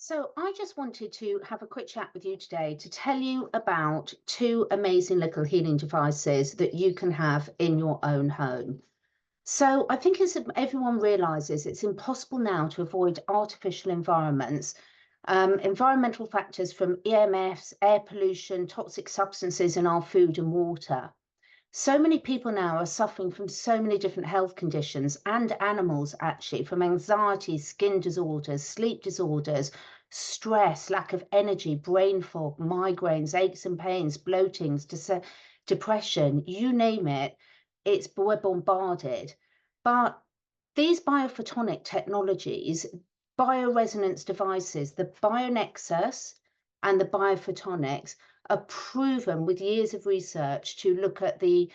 So, I just wanted to have a quick chat with you today to tell you about two amazing little healing devices that you can have in your own home. So, I think as everyone realizes, it's impossible now to avoid artificial environments, environmental factors from EMFs, air pollution, toxic substances in our food and water. So many people now are suffering from so many different health conditions and animals, actually, from anxiety, skin disorders, sleep disorders, stress, lack of energy, brain fog, migraines, aches and pains, bloatings, depression, you name it, we're bombarded. But these biophotonic technologies, bioresonance devices, the BioNexus and the biophotonics, are proven with years of research to look at the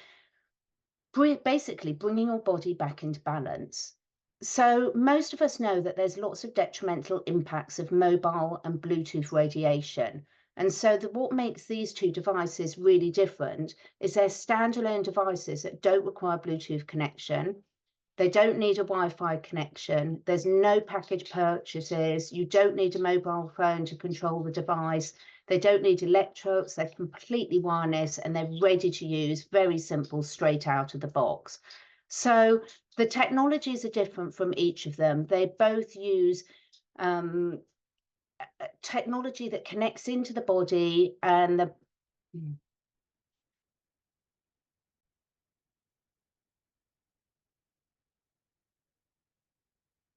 basically bringing your body back into balance. So most of us know that there's lots of detrimental impacts of mobile and Bluetooth radiation. And so what makes these two devices really different is they're standalone devices that don't require Bluetooth connection. They don't need a Wi-Fi connection. There's no package purchases. You don't need a mobile phone to control the device. They don't need electrodes. They're completely wireless and they're ready to use, very simple, straight out of the box. So the technologies are different from each of them. They both use technology that connects into the body and the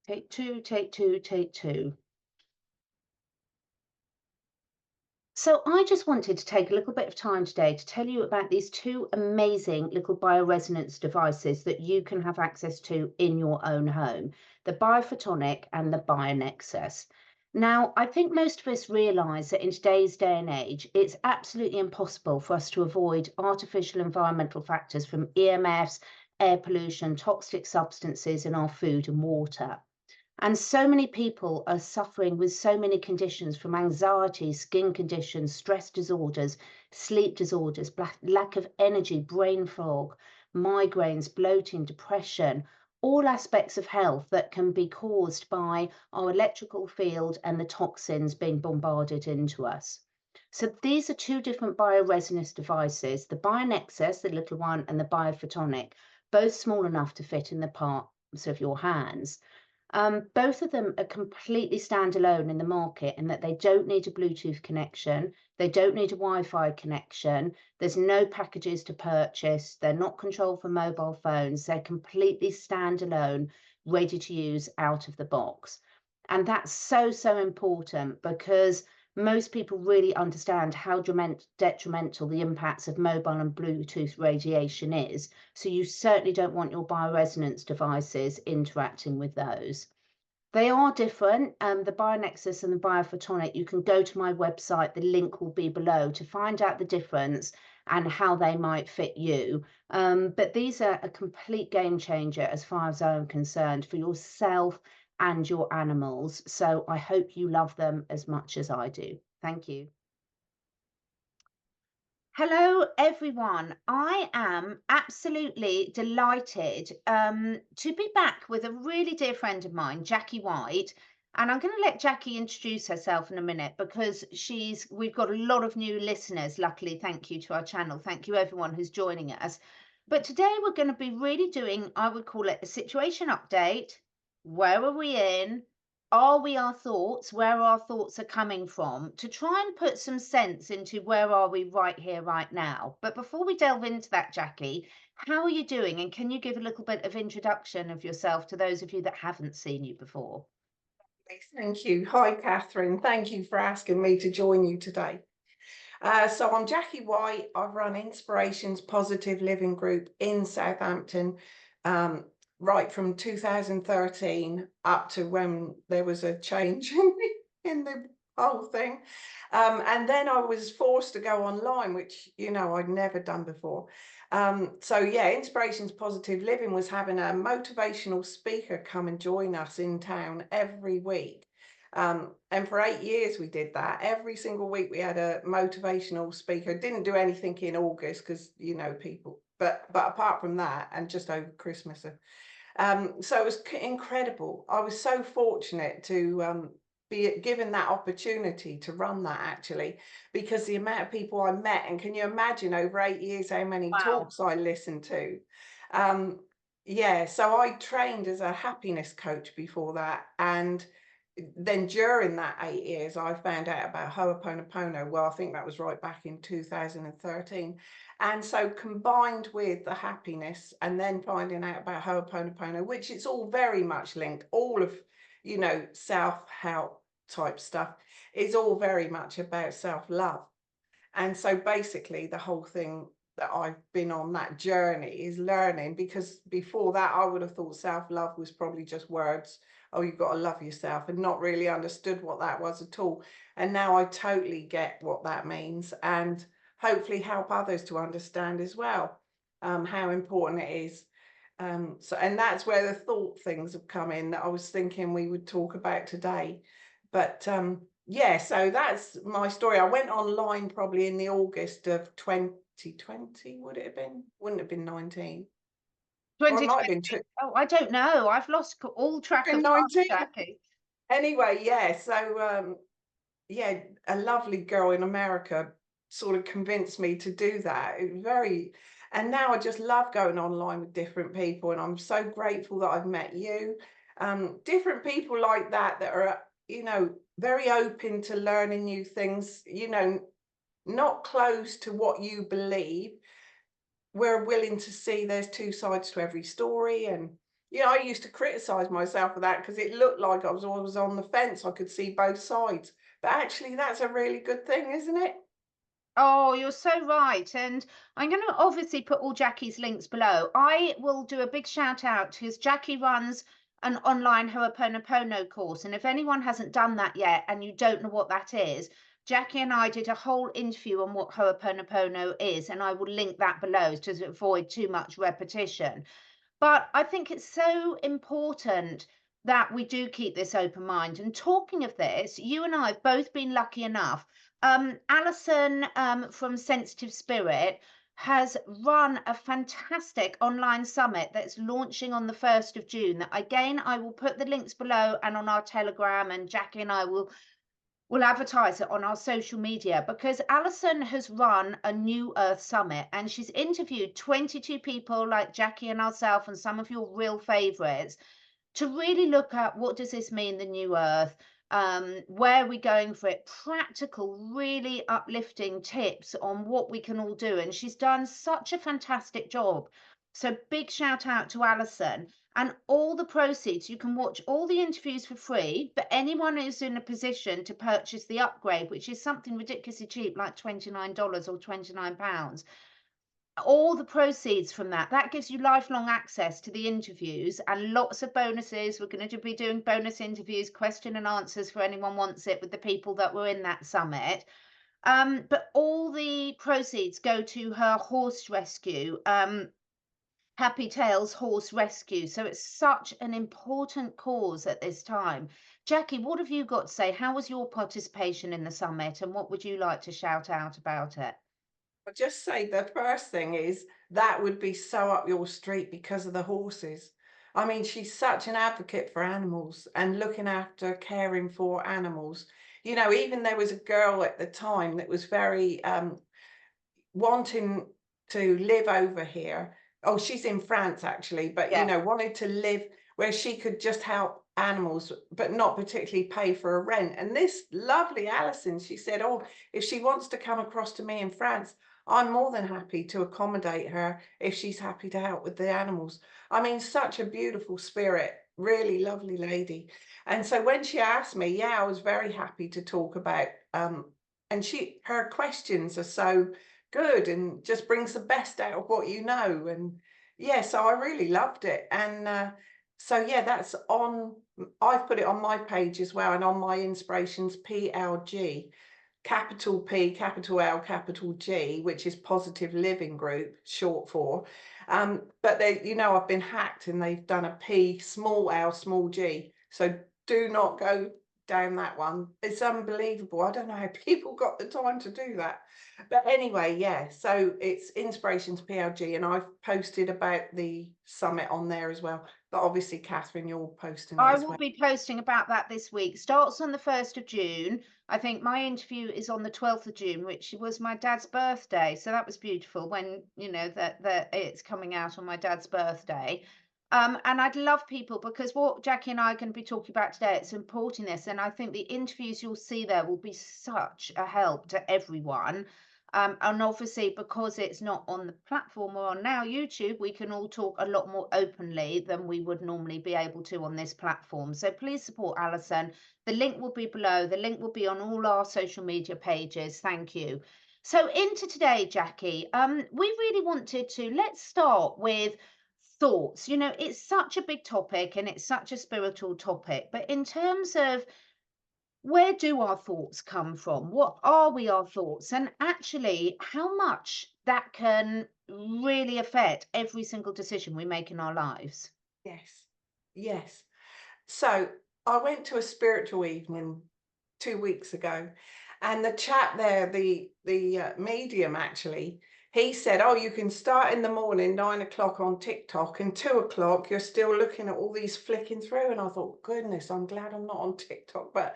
take two, take two, take two. So I just wanted to take a little bit of time today to tell you about these two amazing little bioresonance devices that you can have access to in your own home, the Biophotonic and the BioNexus. Now, I think most of us realize that in today's day and age, it's absolutely impossible for us to avoid artificial environmental factors from EMFs, air pollution, toxic substances in our food and water. And so many people are suffering with so many conditions from anxiety, skin conditions, stress disorders, sleep disorders, lack of energy, brain fog, migraines, bloating, depression, all aspects of health that can be caused by our electrical field and the toxins being bombarded into us. So these are two different bioresonance devices, the BioNexus, the little one, and the Biophotonic, both small enough to fit in the palms of your hands. Both of them are completely standalone in the market in that they don't need a Bluetooth connection, they don't need a Wi-Fi connection, there's no packages to purchase, they're not controlled from mobile phones, they're completely standalone, ready to use out of the box. And that's so important because most people really understand how detrimental the impacts of mobile and Bluetooth radiation is. So you certainly don't want your bioresonance devices interacting with those. They are different. The BioNexus and the Biophotonic, you can go to my website, the link will be below to find out the difference and how they might fit you. But these are a complete game changer as far as I'm concerned for yourself and your animals. So I hope you love them as much as I do. Thank you. Hello, everyone. I am absolutely delighted to be back with a really dear friend of mine, Jackie White. And I'm going to let Jackie introduce herself in a minute because we've got a lot of new listeners. Luckily, thank you to our channel. Thank you, everyone who's joining us. But today we're going to be really doing, I would call it a situation update. Where are we in? Are we our thoughts, where our thoughts are coming from, to try and put some sense into where are we right here, right now. But before we delve into that, Jackie, how are you doing? And can you give a little bit of introduction of yourself to those of you that haven't seen you before? Thank you. Hi, Catherine. Thank you for asking me to join you today. So I'm Jackie White. I run Inspirations Positive Living Group in Southampton, right from 2013 up to when there was a change in the whole thing. And then I was forced to go online, which, I'd never done before. So yeah, Inspirations Positive Living was having a motivational speaker come and join us in town every week. And for 8 years we did that. Every single week we had a motivational speaker. Didn't do anything in August because, people, but apart from that, and just over Christmas. So it was incredible. I was so fortunate to be given that opportunity to run that, actually, because the amount of people I met, and can you imagine over 8 years how many Wow. talks I listened to? Yeah, so I trained as a happiness coach before that, and then during that 8 years, I found out about Ho'oponopono. Well, I think that was right back in 2013. And so combined with the happiness and then finding out about Ho'oponopono, which it's all very much linked, all of, you know, self-help type stuff is all very much about self-love. And so basically the whole thing that I've been on that journey is learning, because before that I would have thought self-love was probably just words. Oh, you've got to love yourself, and not really understood what that was at all. And now I totally get what that means, and hopefully help others to understand as well, how important it is. So, and that's where the thought things have come in that I was thinking we would talk about today. But yeah, so that's my story. I went online probably in the August of 2020, would it have been? Wouldn't have been 19. Or it might have 2020. been Oh, I don't know. I've lost all track of time, 19. Jackie. Anyway, yeah, so yeah, a lovely girl in America sort of convinced me to do that. It was very, and now I just love going online with different people, and I'm so grateful that I've met you. Different people like that that are, you know, very open to learning new things, you know, not close to what you believe. We're willing to see there's two sides to every story. And you know, I used to criticize myself for that because it looked like I was always on the fence. I could see both sides, but actually that's a really good thing, isn't it? Oh, you're so right. And I'm going to obviously put all Jackie's links below. I will do a big shout out because Jackie runs an online Ho'oponopono course. And if anyone hasn't done that yet and you don't know what that is, Jackie and I did a whole interview on what Ho'oponopono is, and I will link that below to avoid too much repetition. But I think it's so important that we do keep this open mind. And talking of this, you and I have both been lucky enough. Alison from Sensitive Spirit has run a fantastic online summit that's launching on the 1st of June. That again, I will put the links below and on our Telegram, and Jackie and I will advertise it on our social media, because Alison has run a New Earth Summit and she's interviewed 22 people like Jackie and ourselves and some of your real favourites to really look at what does this mean, the New Earth, where are we going for it, practical, really uplifting tips on what we can all do. And she's done such a fantastic job. So big shout out to Alison. And all the proceeds, you can watch all the interviews for free, but anyone who's in a position to purchase the upgrade, which is something ridiculously cheap, like $29 or £29, all the proceeds from that gives you lifelong access to the interviews and lots of bonuses. We're going to be doing bonus interviews, question and answers for anyone wants it, with the people that were in that summit. But all the proceeds go to her horse rescue, Happy Tails Horse Rescue. So it's such an important cause at this time. Jackie, what have you got to say? How was your participation in the summit, and what would you like to shout out about it? I'll just say the first thing is that would be so up your street because of the horses. I mean, she's such an advocate for animals and looking after, caring for animals. You know, even there was a girl at the time that was very wanting to live over here. Oh, she's in France actually, but you Yeah. know, wanted to live where she could just help animals, but not particularly pay for a rent. And this lovely Alison, she said, oh, if she wants to come across to me in France, I'm more than happy to accommodate her if she's happy to help with the animals. I mean, such a beautiful spirit, really lovely lady. And so when she asked me, yeah, I was very happy to talk about, and her questions are so good and just brings the best out of what you know. And yeah, so I really loved it. And so yeah, that's on, I've put it on my page as well, and on my inspirations PLG, capital P, capital L, capital G, which is Positive Living Group, short for. But they, you know, I've been hacked and they've done a P, small L, small G. So do not go down that one. It's unbelievable. I don't know how people got the time to do that. But anyway, yeah, so it's Inspirations PLG, and I've posted about the summit on there as well. But obviously, Catherine, you're posting it I as will well. be posting about that this week. Starts on the 1st of June. I think my interview is on the 12th of June, which was my dad's birthday. So that was beautiful when, you know, that it's coming out on my dad's birthday. And I'd love people, because what Jackie and I are going to be talking about today, it's importing this. And I think the interviews you'll see there will be such a help to everyone. And obviously, because it's not on the platform or on now YouTube, we can all talk a lot more openly than we would normally be able to on this platform. So please support Alison. The link will be below. The link will be on all our social media pages. Thank you. So into today, Jackie, we really wanted to, let's start with thoughts. You know, it's such a big topic and it's such a spiritual topic, but in terms of where do our thoughts come from? What are our thoughts? And actually, how much that can really affect every single decision we make in our lives. Yes, yes. So I went to a spiritual evening 2 weeks ago, and the chap there, the medium actually, he said, "Oh, you can start in the morning, 9 o'clock on TikTok, and 2 o'clock you're still looking at all these flicking through." And I thought, goodness, I'm glad I'm not on TikTok. But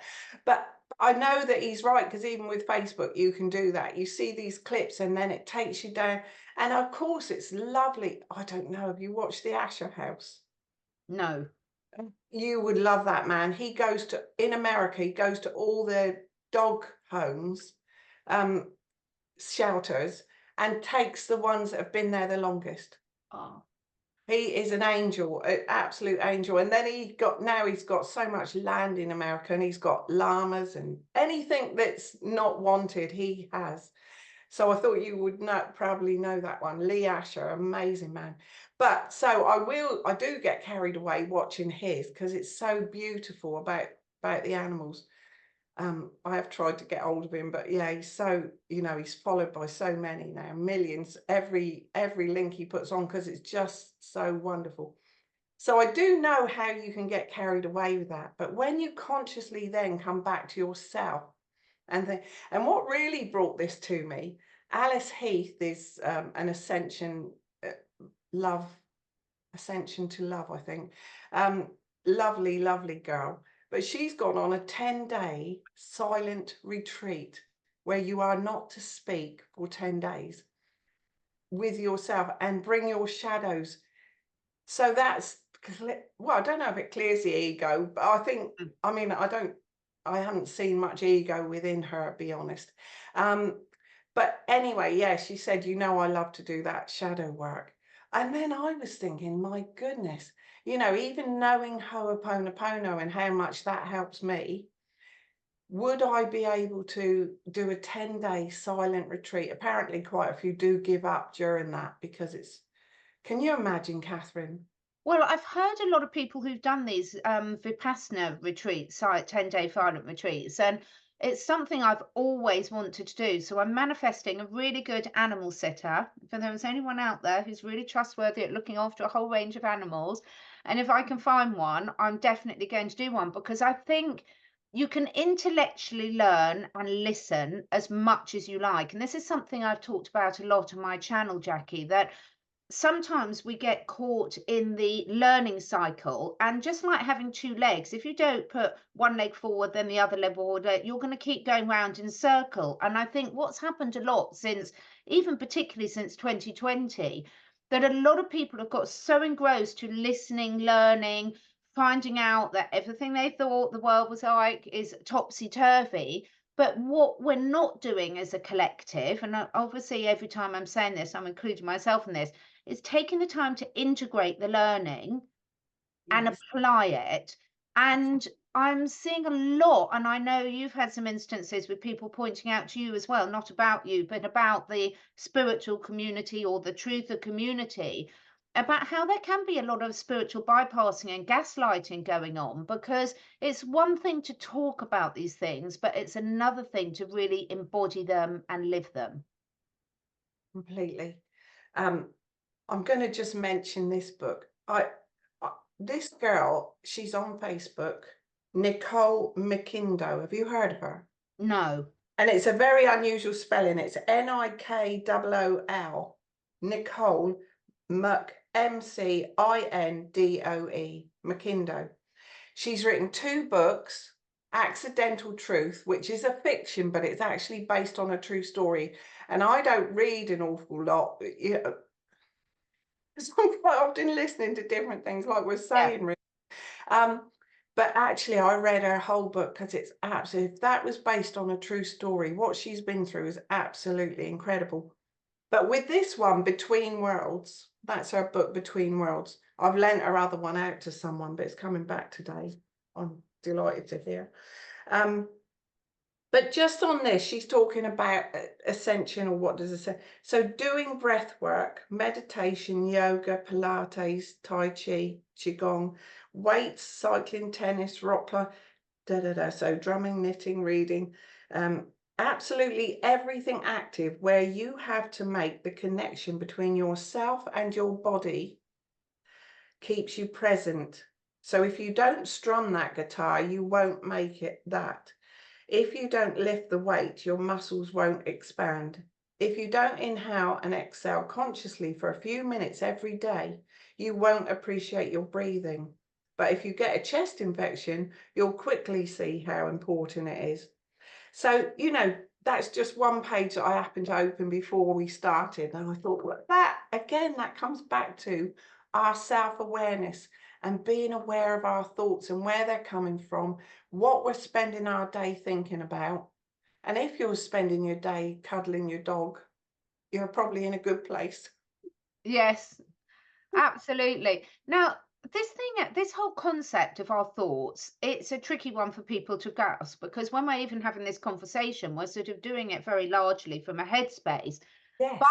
I know that he's right, because even with Facebook, you can do that. You see these clips, and then it takes you down. And of course, it's lovely. I don't know. Have you watched the Asher House? No. You would love that man. He goes to, in America, he goes to all the dog homes, um, shelters, and takes the ones that have been there the longest. Oh, He is an angel, an absolute angel. And then now he's got so much land in America, and he's got llamas and anything that's not wanted, he has. So I thought you would probably know that one. Lee Asher, amazing man. But so I do get carried away watching his, because it's so beautiful about the animals. I have tried to get hold of him, but yeah, he's so, you know, he's followed by so many now, millions, every link he puts on, because it's just so wonderful. So I do know how you can get carried away with that. But when you consciously then come back to yourself, and what really brought this to me, Alice Heath is an ascension, ascension to love, I think. Lovely, lovely girl. But she's gone on a 10-day silent retreat where you are not to speak for 10 days with yourself and bring your shadows. So that's, well, I don't know if it clears the ego, but I think, I mean, I haven't seen much ego within her, to be honest. But anyway, yeah, she said, you know, I love to do that shadow work. And then I was thinking, my goodness, you know, even knowing Ho'oponopono and how much that helps me, would I be able to do a 10-day silent retreat? Apparently quite a few do give up during that, because it's, can you imagine, Catherine? well, I've heard a lot of people who've done these Vipassana retreats, 10-day silent retreats, and it's something I've always wanted to do. So I'm manifesting a really good animal sitter. If there's anyone out there who's really trustworthy at looking after a whole range of animals, and if I can find one, I'm definitely going to do one, because I think you can intellectually learn and listen as much as you like. And this is something I've talked about a lot on my channel, Jackie, that sometimes we get caught in the learning cycle, and just like having two legs, if you don't put one leg forward then the other leg forward, you're going to keep going round in a circle. And I think what's happened a lot since, even particularly since 2020, that a lot of people have got so engrossed to listening, learning, finding out that everything they thought the world was like is topsy-turvy. But what we're not doing as a collective, and obviously every time I'm saying this, I'm including myself in this, is taking the time to integrate the learning and Yes. apply it. And I'm seeing a lot, and I know you've had some instances with people pointing out to you as well, not about you, but about the spiritual community or the truther community, about how there can be a lot of spiritual bypassing and gaslighting going on, because it's one thing to talk about these things, but it's another thing to really embody them and live them. Completely. I'm going to just mention this book. This girl, she's on Facebook. Nicole McIndoe. Have you heard of her? No. And it's a very unusual spelling. It's Nikool. Nicole McIndoe. McIndoe. She's written 2 books, Accidental Truth, which is a fiction, but it's actually based on a true story. And I don't read an awful lot, you know, because I'm quite often listening to different things, like we're saying. Um, but actually, I read her whole book because it's absolutely, if that was based on a true story, what she's been through is absolutely incredible. But with this one, Between Worlds, that's her book, Between Worlds. I've lent her other one out to someone, but it's coming back today. I'm delighted to hear. But just on this, she's talking about ascension, or what does it say? So doing breath work, meditation, yoga, Pilates, Tai Chi, Qigong, weights, cycling, tennis, rock climbing, so drumming, knitting, reading, absolutely everything active where you have to make the connection between yourself and your body keeps you present. So if you don't strum that guitar, you won't make it that. If you don't lift the weight, your muscles won't expand. If you don't inhale and exhale consciously for a few minutes every day, you won't appreciate your breathing. But if you get a chest infection, you'll quickly see how important it is. So, you know, that's just one page that I happened to open before we started. And I thought, well, that again, that comes back to our self-awareness and being aware of our thoughts and where they're coming from, what we're spending our day thinking about. And if you're spending your day cuddling your dog, you're probably in a good place. Yes, absolutely. Now, this whole concept of our thoughts, it's a tricky one for people to grasp, because when we're even having this conversation, we're sort of doing it very largely from a headspace. But Yes.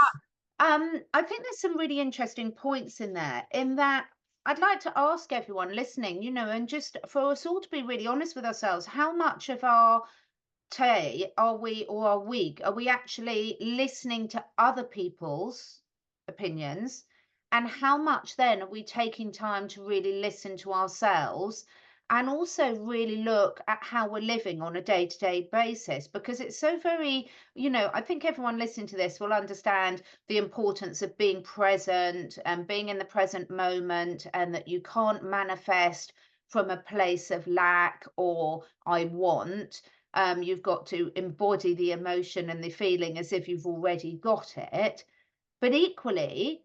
I think there's some really interesting points in there, in that I'd like to ask everyone listening, and just for us all to be really honest with ourselves, how much of our day are we, or our week, are we actually listening to other people's opinions? And how much then are we taking time to really listen to ourselves, and also really look at how we're living on a day-to-day basis? Because it's so very, I think everyone listening to this will understand the importance of being present and being in the present moment, and that you can't manifest from a place of lack or I want. You've got to embody the emotion and the feeling as if you've already got it. But equally,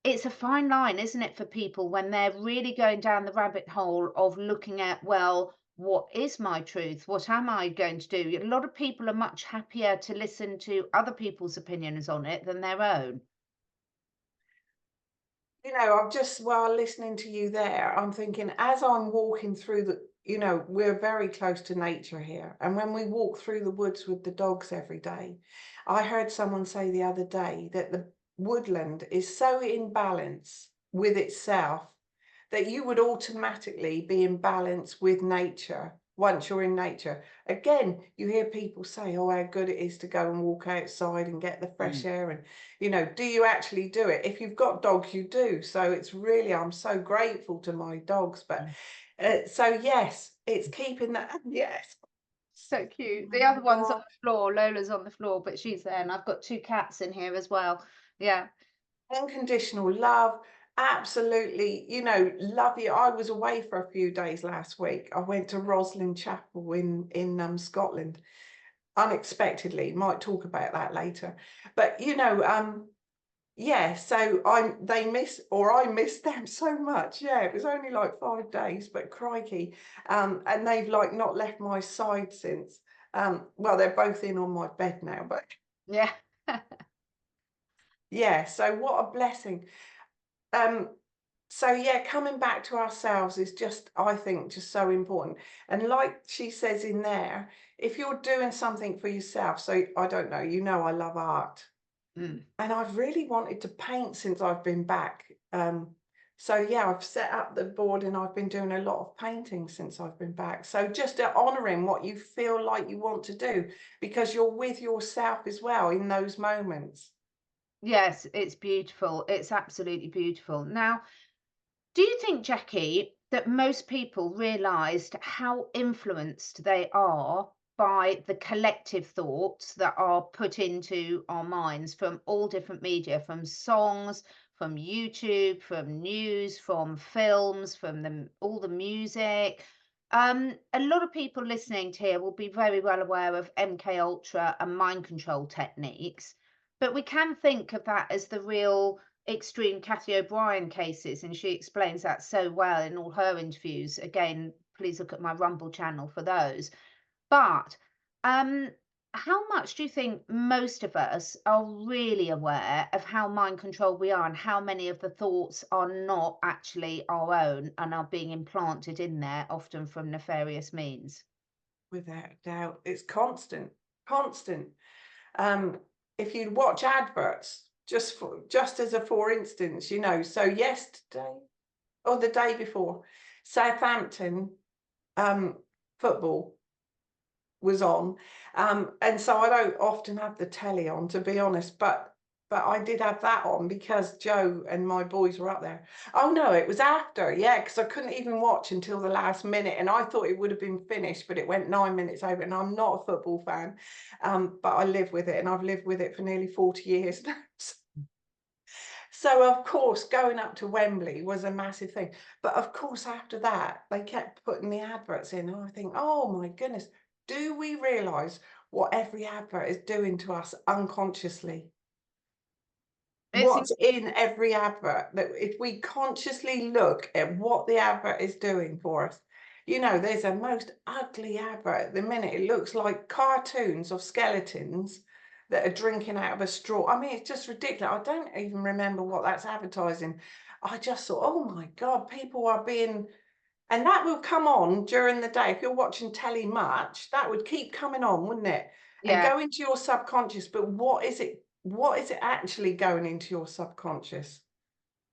it's a fine line, isn't it, for people when they're really going down the rabbit hole of looking at, well, what is my truth? What am I going to do? A lot of people are much happier to listen to other people's opinions on it than their own. You know, I'm just, while listening to you there, I'm thinking, as I'm walking through we're very close to nature here. And when we walk through the woods with the dogs every day, I heard someone say the other day that the woodland is so in balance with itself that you would automatically be in balance with nature once you're in nature. Again, you hear people say, oh, how good it is to go and walk outside and get the fresh air. And, do you actually do it? If you've got dogs, you do. So it's really, I'm so grateful to my dogs. But so, yes, it's keeping that. Yes. So cute. The Oh other my one's on God. the floor. Lola's on the floor, but she's there. And I've got 2 cats in here as well. Yeah. Unconditional love. Absolutely, love you. I was away for a few days last week. I went to Roslin Chapel in Scotland, unexpectedly. Might talk about that later. But yeah, so I missed them so much. Yeah, it was only like 5 days, but crikey. And they've like not left my side since. Well, they're both in on my bed now, but Yeah. yeah, so what a blessing. Um, so yeah, coming back to ourselves is just, I think, just so important. And like she says in there, if you're doing something for yourself, so I don't know, I love art. Mm. And I've really wanted to paint since I've been back. So yeah, I've set up the board and I've been doing a lot of painting since I've been back. So just honouring what you feel like you want to do, because you're with yourself as well in those moments. Yes, it's beautiful. It's absolutely beautiful. Now, do you think, Jackie, that most people realized how influenced they are by the collective thoughts that are put into our minds from all different media, from songs, from YouTube, from news, from films, from all the music. A lot of people listening to here will be very well aware of MKUltra and mind control techniques, but we can think of that as the real extreme Cathy O'Brien cases, and she explains that so well in all her interviews. Again, please look at my Rumble channel for those. But um, how much do you think most of us are really aware of how mind controlled we are, and how many of the thoughts are not actually our own and are being implanted in there, often from nefarious means? Without doubt, it's constant, constant. If you watch adverts, just as a for instance, you know, so yesterday or the day before, Southampton football was on, and so I don't often have the telly on, to be honest, but I did have that on because Joe and my boys were up there. Oh no, it was after, yeah, because I couldn't even watch until the last minute, and I thought it would have been finished, but it went 9 minutes over, and I'm not a football fan, but I live with it, and I've lived with it for nearly 40 years now. So of course, going up to Wembley was a massive thing. But of course, after that, they kept putting the adverts in. And I think, oh my goodness, do we realise what every advert is doing to us unconsciously? It's What's in every advert, that if we consciously look at what the advert is doing for us, you know, there's a most ugly advert at the minute. It looks like cartoons of skeletons that are drinking out of a straw. I mean, it's just ridiculous. I don't even remember what that's advertising. I just thought, oh my God, people are being, and that will come on during the day. If you're watching telly much, that would keep coming on, wouldn't it? And yeah, go into your subconscious. But what is it? What is it actually going into your subconscious?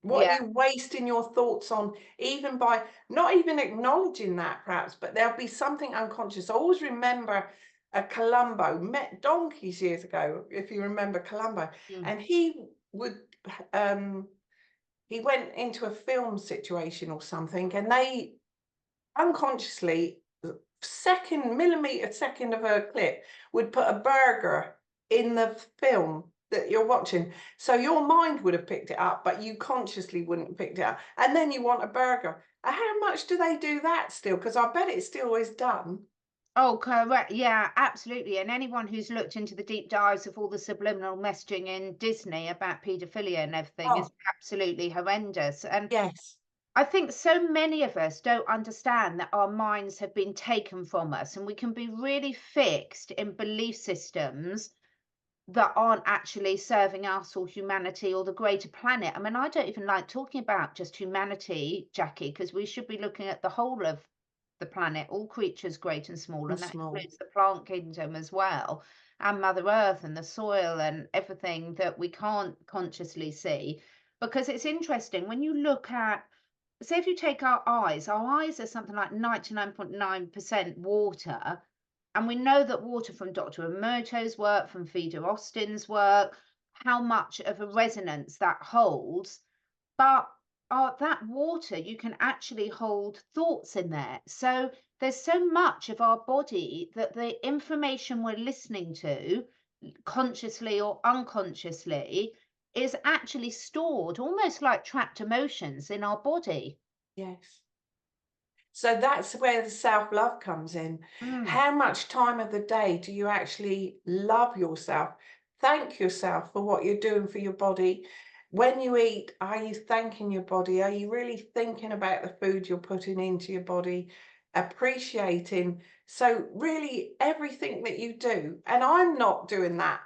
What are yeah, you wasting your thoughts on, even by not even acknowledging that, perhaps, but there'll be something unconscious. I always remember a Columbo, met donkeys years ago, if you remember Columbo, mm, and would um he went into a film situation or something, and they unconsciously, second millimeter second of a clip, would put a burger in the film that you're watching. So your mind would have picked it up, but you consciously wouldn't have picked it up. And then you want a burger. How much do they do that still? Because I bet it still is done. oh, correct. Yeah, absolutely. And anyone who's looked into the deep dives of all the subliminal messaging in Disney about paedophilia and everything Oh, is absolutely horrendous. And yes. I think so many of us don't understand that our minds have been taken from us, and we can be really fixed in belief systems that aren't actually serving us or humanity or the greater planet. I mean, I don't even like talking about just humanity, Jackie, because we should be looking at the whole of the planet, all creatures great and small, And and that small. includes the plant kingdom as well, and Mother Earth and the soil and everything that we can't consciously see. Because it's interesting when you look at, say, if you take our eyes are something like 99.9% water, and we know that water from Dr. Emoto's work, from Fida Austin's work, how much of a resonance that holds. But that water, you can actually hold thoughts in there. So there's so much of our body that the information we're listening to, consciously or unconsciously, is actually stored almost like trapped emotions in our body. Yes. So that's where the self-love comes in. Mm. How much time of the day do you actually love yourself? Thank yourself for what you're doing for your body. When you eat, are you thanking your body? Are you really thinking about the food you're putting into your body? Appreciating. So really everything that you do, and I'm not doing that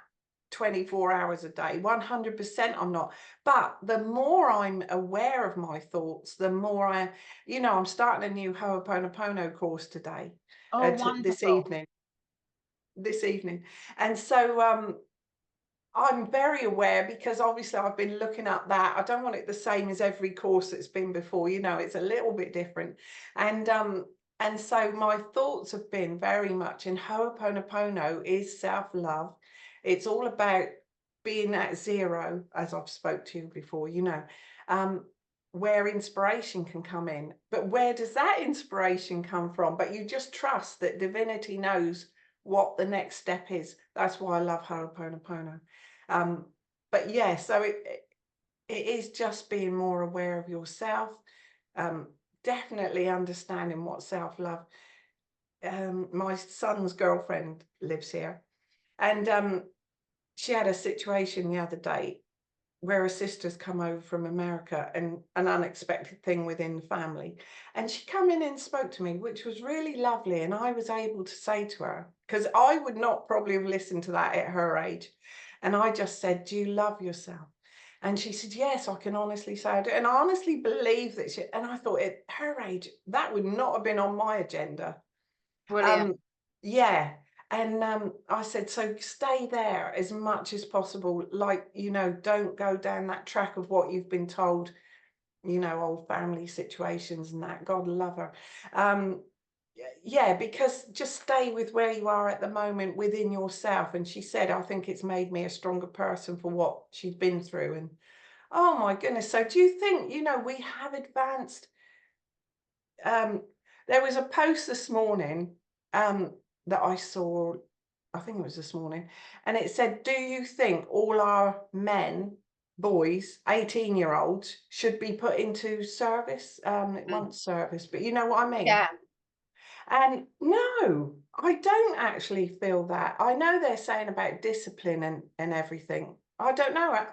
24 hours a day, 100% I'm not. But the more I'm aware of my thoughts, the more I'm starting a new Ho'oponopono course today, Oh, this wonderful. evening, And so I'm very aware, because obviously I've been looking at that. I don't want it the same as every course that's been before, it's a little bit different. And so my thoughts have been very much in Ho'oponopono is self-love. It's all about being at zero, as I've spoke to you before, um, where inspiration can come in. But where does that inspiration come from? But you just trust that divinity knows what the next step is. That's why I love Ho'oponopono. But yeah, so it is just being more aware of yourself, definitely understanding what self-love. My son's girlfriend lives here, and she had a situation the other day where a sister's come over from America, and an unexpected thing within the family. And she come in and spoke to me, which was really lovely. And I was able to say to her, because I would not probably have listened to that at her age. And I just said, do you love yourself? And she said, yes, I can honestly say I do. And I honestly believe that she, and I thought at her age, that would not have been on my agenda. Brilliant. Um, yeah. And I said, so stay there as much as possible. Like, you know, don't go down that track of what you've been told, you know, old family situations and that. God love her. Yeah, because just stay with where you are at the moment within yourself. And she said, I think it's made me a stronger person for what she'd been through. And oh my goodness. So do you think, you know, we have advanced? There was a post this morning that I saw, I think it was this morning, and it said, do you think all our men, boys, 18-year-olds should be put into service? It Mm. wasn't service, but you know what I mean? Yeah. And no, I don't actually feel that. I know they're saying about discipline and everything. I don't know.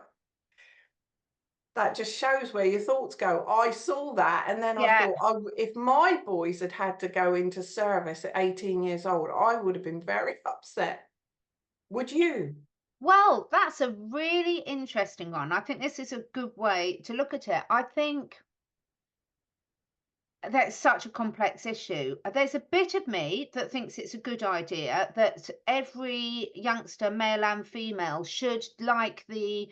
That just shows where your thoughts go. I saw that, and then I Yeah. thought, oh, if my boys had to go into service at 18 years old, I would have been very upset. Would you? Well, that's a really interesting one. I think this is a good way to look at it. I think that's such a complex issue. There's a bit of me that thinks it's a good idea that every youngster, male and female, should, like the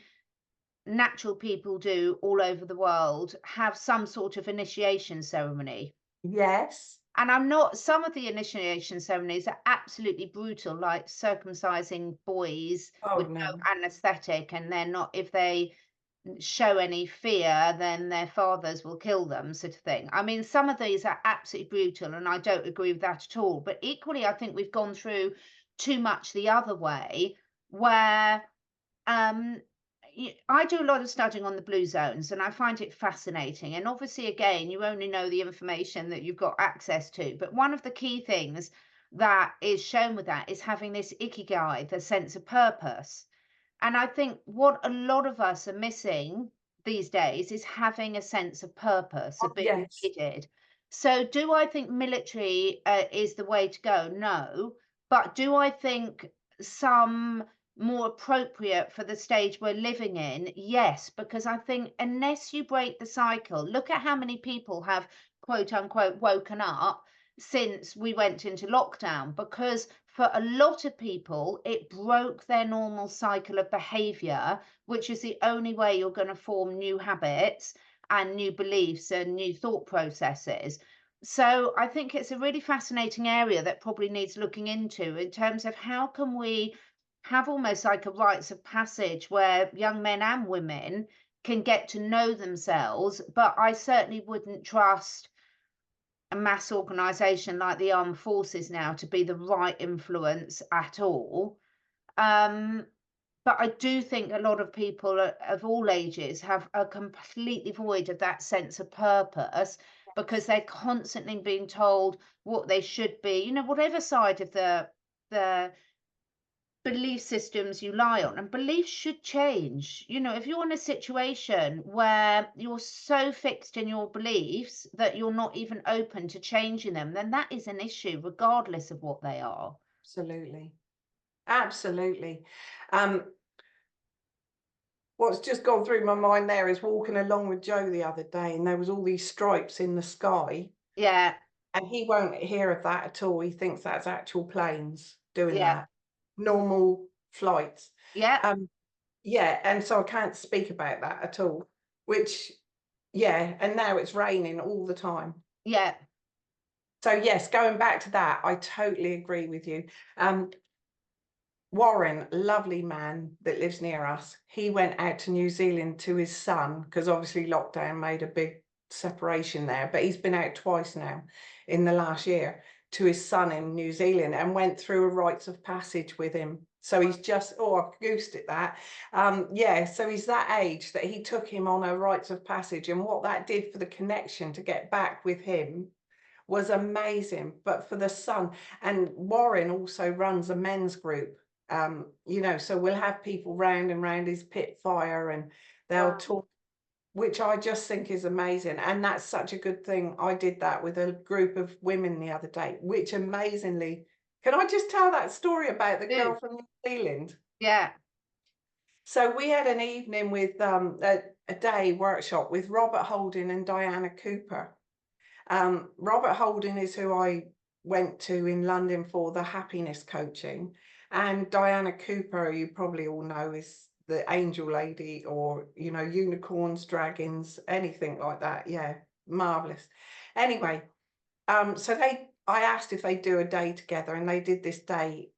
natural people do all over the world, have some sort of initiation ceremony. Yes. And I'm not, some of the initiation ceremonies are absolutely brutal, like circumcising boys Oh with no. no anesthetic, and they're not, if they show any fear, then their fathers will kill them, sort of thing. I mean, some of these are absolutely brutal, and I don't agree with that at all. But equally, I think we've gone through too much the other way, where um, I do a lot of studying on the blue zones, and I find it fascinating. And obviously, again, you only know the information that you've got access to. But one of the key things that is shown with that is having this ikigai, the sense of purpose. And I think what a lot of us are missing these days is having a sense of purpose, Oh, of being yes. needed. So, do I think military is the way to go? No. But do I think some more appropriate for the stage we're living in? Yes, because I think unless you break the cycle, look at how many people have quote unquote woken up since we went into lockdown, because for a lot of people, it broke their normal cycle of behavior, which is the only way you're going to form new habits and new beliefs and new thought processes. So I think it's a really fascinating area that probably needs looking into in terms of how can we have almost like a rites of passage where young men and women can get to know themselves. But I certainly wouldn't trust a mass organization like the armed forces now to be the right influence at all. Um, but I do think a lot of people of all ages have a completely void of that sense of purpose because they're constantly being told what they should be, you know, whatever side of the belief systems you lie on, and beliefs should change. You know, if you're in a situation where you're so fixed in your beliefs that you're not even open to changing them, then that is an issue regardless of what they are. Absolutely. Absolutely. Um, what's just gone through my mind there is walking along with Joe the other day, and there was all these stripes in the sky, Yeah, and he won't hear of that at all. He thinks that's actual planes doing yeah, that, normal flights. yeah, Um, yeah, and so I can't speak about that at all, which, yeah, and now it's raining all the time. yeah, So yes, going back to that, I totally agree with you. Um, Warren, lovely man that lives near us, he went out to New Zealand to his son, because obviously lockdown made a big separation there, but he's been out twice now in the last year to his son in New Zealand and went through a rites of passage with him. So he's just, oh, I goosed it that. Yeah, so he's that age that he took him on a rites of passage, and what that did for the connection to get back with him was amazing. But for the son, and Warren also runs a men's group, you know, so we'll have people round and round his pit fire, and they'll Wow. talk, which I just think is amazing. And that's such a good thing. I did that with a group of women the other day, which amazingly, can I just tell that story about the girl Do. from New Zealand? Yeah. So we had an evening with a day workshop with Robert Holding and Diana Cooper. Robert Holding is who I went to in London for the happiness coaching, and Diana Cooper, you probably all know, is the angel lady, or, you know, unicorns, dragons, anything like that. Yeah, marvelous. Anyway, so I asked if they do a day together, and they did this day,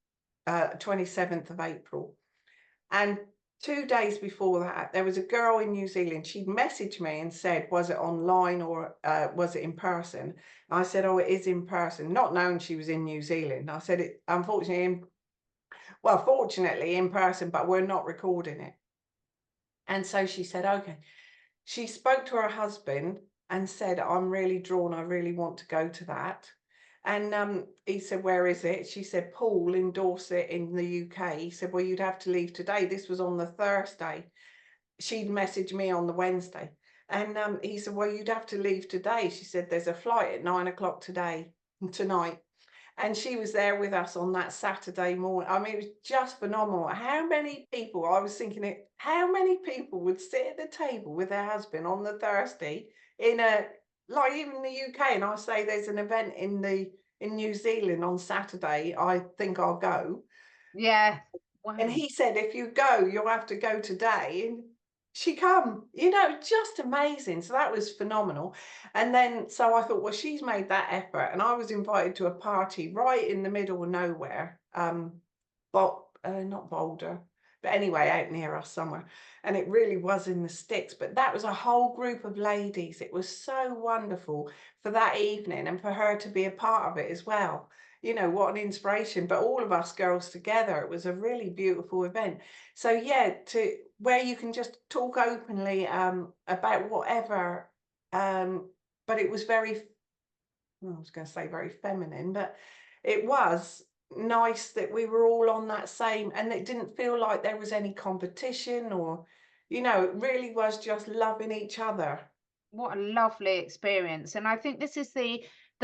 27th of April. And 2 days before that, there was a girl in New Zealand. She'd messaged me and said, was it online or was it in person? And I said, oh, it is in person, not knowing she was in New Zealand. I said, it unfortunately, well, fortunately in person, but we're not recording it. And so she said, okay. She spoke to her husband and said, I'm really drawn. I really want to go to that. And he said, where is it? She said, Paul in Dorset in the UK. He said, well, you'd have to leave today. This was on the Thursday. She'd messaged me on the Wednesday. And he said, well, you'd have to leave today. She said, there's a flight at 9 o'clock tonight. And she was there with us on that Saturday morning. I mean, it was just phenomenal. How many people, I was thinking it, how many people would sit at the table with their husband on the Thursday in a, like even the UK, and I say there's an event in New Zealand on Saturday, I think I'll go. Yeah. And Wow. he said, if you go, you'll have to go today. And she come, you know, just amazing. So that was phenomenal. And then, so I thought, well, she's made that effort. And I was invited to a party right in the middle of nowhere, but not Boulder, but anyway, out near us somewhere. And it really was in the sticks. But that was a whole group of ladies. It was so wonderful for that evening, and for her to be a part of it as well. You know, what an inspiration. But all of us girls together, it was a really beautiful event. So yeah, to where you can just talk openly about whatever, but it was very, well, I was going to say very feminine, but it was nice that we were all on that same, and it didn't feel like there was any competition, or, you know, it really was just loving each other. What a lovely experience. And I think this is the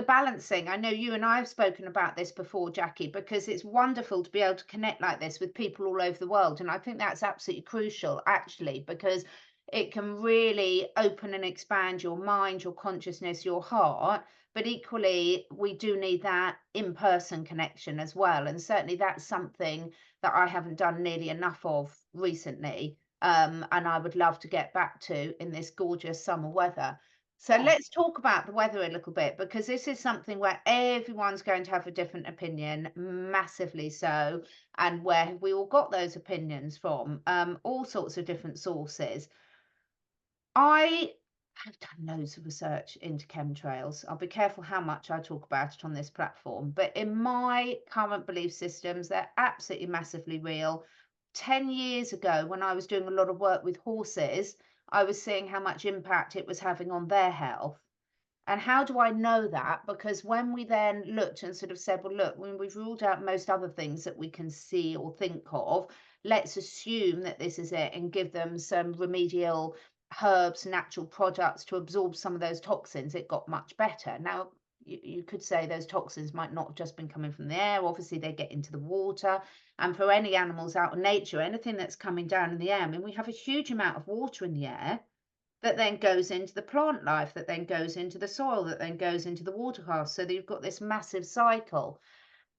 balancing. I know you and I have spoken about this before, Jackie, because it's wonderful to be able to connect like this with people all over the world. And I think that's absolutely crucial, actually, because it can really open and expand your mind, your consciousness, your heart. But equally, we do need that in-person connection as well. And certainly that's something that I haven't done nearly enough of recently, and I would love to get back to in this gorgeous summer weather. So Yeah. let's talk about the weather a little bit, because this is something where everyone's going to have a different opinion, massively so, and where have we all got those opinions from? All sorts of different sources. I have done loads of research into chemtrails. I'll be careful how much I talk about it on this platform, but in my current belief systems, they're absolutely massively real. 10 years ago, when I was doing a lot of work with horses, I was seeing how much impact it was having on their health. And how do I know that? Because when we then looked and sort of said, well, look, when we've ruled out most other things that we can see or think of, let's assume that this is it and give them some remedial herbs, natural products to absorb some of those toxins, it got much better. Now, you could say those toxins might not have just been coming from the air. Obviously, they get into the water. And for any animals out in nature, anything that's coming down in the air, I mean, we have a huge amount of water in the air that then goes into the plant life, that then goes into the soil, that then goes into the watercourse. So that you've got this massive cycle.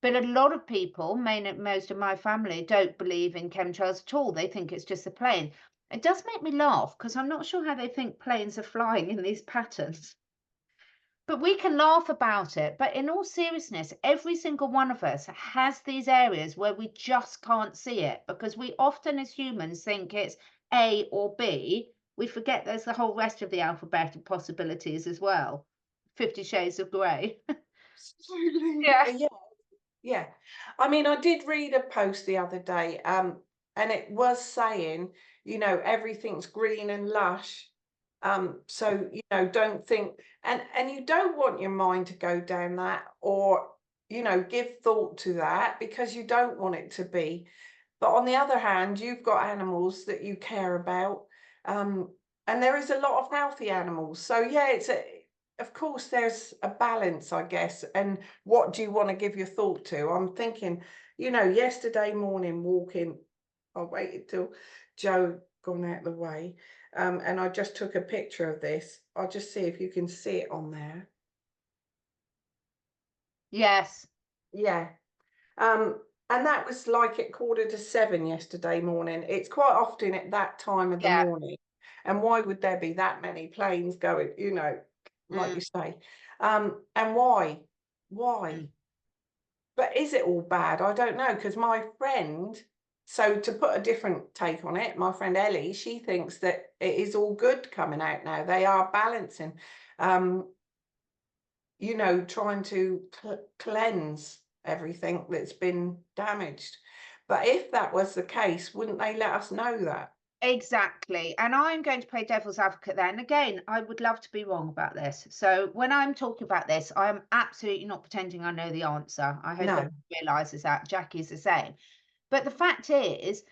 But a lot of people, most of my family, don't believe in chemtrails at all. They think it's just a plane. It does make me laugh because I'm not sure how they think planes are flying in these patterns. But we can laugh about it. But in all seriousness, every single one of us has these areas where we just can't see it, because we often as humans think it's A or B. We forget there's the whole rest of the alphabet of possibilities as well. 50 Shades of Grey. Absolutely. Yeah. Yeah, yeah. I mean, I did read a post the other day, and it was saying, everything's green and lush. So, don't think, and you don't want your mind to go down that, or, give thought to that, because you don't want it to be. But on the other hand, you've got animals that you care about, um, and there is a lot of healthy animals. So yeah, of course there's a balance, I guess. And what do you want to give your thought to? I'm thinking, yesterday morning walking, I waited till Joe gone out the way, and I just took a picture of this. I'll just see if you can see it on there. Yes. Yeah. And that was like at 6:45 yesterday morning. It's quite often at that time of the Yeah. morning. And why would there be that many planes going, like Mm, you say? And why? mm. Why? But is it all bad? I don't know, because my friend, so to put a different take on it, my friend Ellie, she thinks that it is all good coming out now. They are balancing, um, trying to cleanse everything that's been damaged. But if that was the case, wouldn't they let us know that? Exactly. And I'm going to play devil's advocate there. And again, I would love to be wrong about this. So when I'm talking about this, I'm absolutely not pretending I know the answer. I hope No. everyone realizes that. Jackie's the same. But the fact is